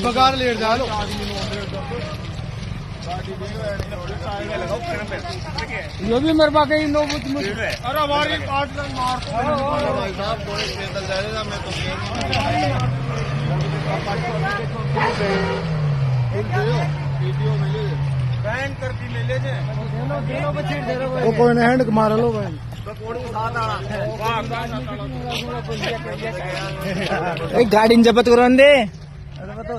बगार late जा लो ये भी मेरे पास कहीं नो अरे हमारी आज मार भाई साहब थोड़े पैदल जाएगा मैं तो वीडियो मिले बैंड करती ले ले जे वो कोई ने हैंड मार लो भाई गाड़ी जब्त करो दे तो